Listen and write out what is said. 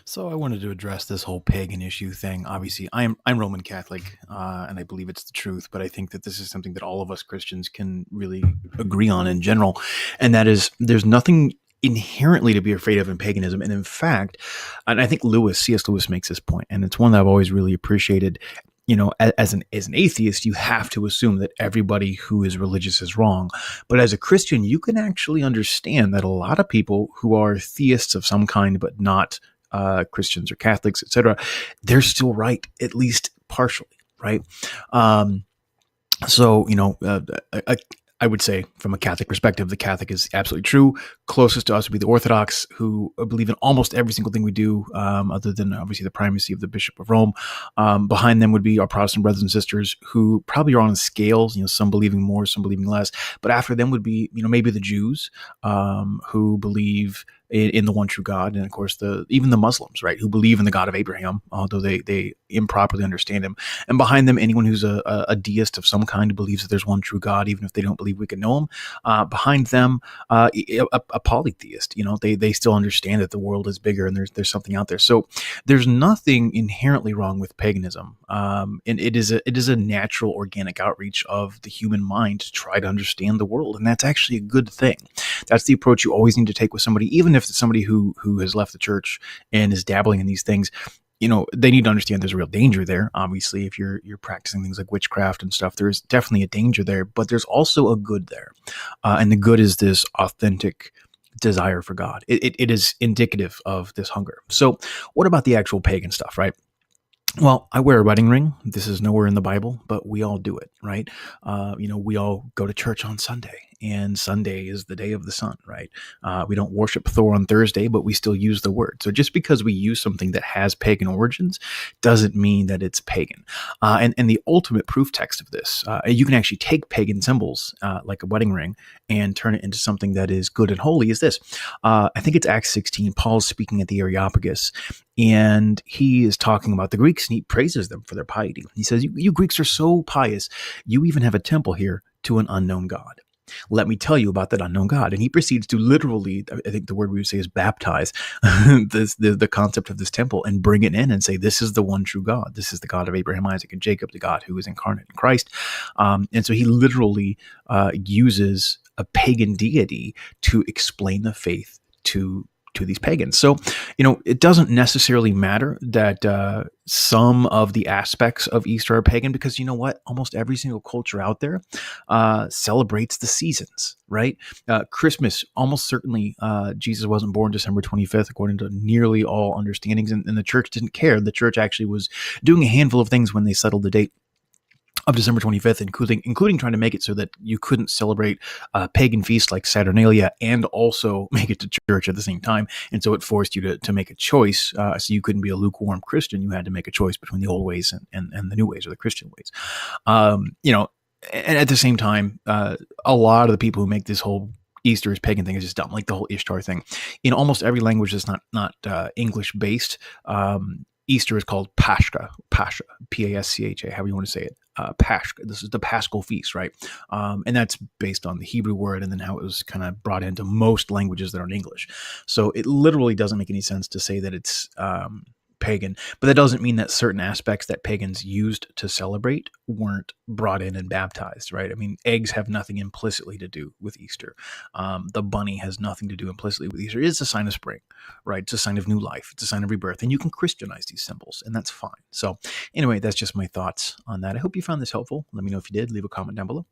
So I wanted to address this whole pagan issue thing. Obviously, I'm Roman Catholic, and I believe it's the truth. But I think that this is something that all of us Christians can really agree on in general, and that is there's nothing inherently to be afraid of in paganism. And in fact, and I think C.S. Lewis makes this point, and it's one that I've always really appreciated. As an atheist, you have to assume that everybody who is religious is wrong. But as a Christian, you can actually understand that a lot of people who are theists of some kind, but not Christians or Catholics, etc., they're still right, at least partially, right? Um, so, I would say from a Catholic perspective, the Catholic is absolutely true. Closest to us would be the Orthodox, who believe in almost every single thing we do, other than obviously the primacy of the Bishop of Rome. Behind them would be our Protestant brothers and sisters, who probably are on scales, some believing more, some believing less. But after them would be, maybe the Jews, who believe in the one true God, and of course even the Muslims, right, who believe in the God of Abraham, although they improperly understand him. And behind them, anyone who's a deist of some kind, who believes that there's one true God, even if they don't believe we can know him. Behind them, a polytheist. They still understand that the world is bigger and there's something out there. So there's nothing inherently wrong with paganism, and it is a natural, organic outreach of the human mind to try to understand the world, and that's actually a good thing. That's the approach you always need to take with somebody, even if it's somebody who has left the church and is dabbling in these things. They need to understand there's a real danger there. Obviously, if you're practicing things like witchcraft and stuff, there's definitely a danger there, but there's also a good there. And the good is this authentic desire for God. It is indicative of this hunger. So what about the actual pagan stuff, right? Well, I wear a wedding ring. This is nowhere in the Bible, but we all do it, right? We all go to church on Sunday, and Sunday is the day of the sun, right? We don't worship Thor on Thursday, but we still use the word. So just because we use something that has pagan origins doesn't mean that it's pagan. And the ultimate proof text of this, you can actually take pagan symbols, like a wedding ring, and turn it into something that is good and holy, is this. I think it's Acts 16. Paul's speaking at the Areopagus, and he is talking about the Greeks, and he praises them for their piety. He says, you Greeks are so pious, you even have a temple here to an unknown God. Let me tell you about that unknown God. And he proceeds to literally, I think the word we would say is baptize, the concept of this temple, and bring it in and say, this is the one true God. This is the God of Abraham, Isaac, and Jacob, the God who is incarnate in Christ. And so he literally uses a pagan deity to explain the faith to these pagans. So, it doesn't necessarily matter that some of the aspects of Easter are pagan, because you know what? Almost every single culture out there celebrates the seasons, right? Christmas, almost certainly, Jesus wasn't born December 25th, according to nearly all understandings, and the church didn't care. The church actually was doing a handful of things when they settled the date of December 25th, including trying to make it so that you couldn't celebrate pagan feasts like Saturnalia and also make it to church at the same time. And so it forced you to make a choice. So you couldn't be a lukewarm Christian. You had to make a choice between the old ways and the new ways, or the Christian ways. And at the same time, a lot of the people who make this whole Easter is pagan thing is just dumb, like the whole Ishtar thing. In almost every language that's not English based, Easter is called Pascha, Pascha, however you want to say it. Pascha. This is the Paschal feast, right? And that's based on the Hebrew word, and then how it was kind of brought into most languages that aren't English. So it literally doesn't make any sense to say that it's pagan, but that doesn't mean that certain aspects that pagans used to celebrate weren't brought in and baptized, right? I mean, eggs have nothing implicitly to do with Easter. The bunny has nothing to do implicitly with Easter. It's a sign of spring, right? It's a sign of new life. It's a sign of rebirth, and you can Christianize these symbols, and that's fine. So anyway, that's just my thoughts on that. I hope you found this helpful. Let me know if you did. Leave a comment down below.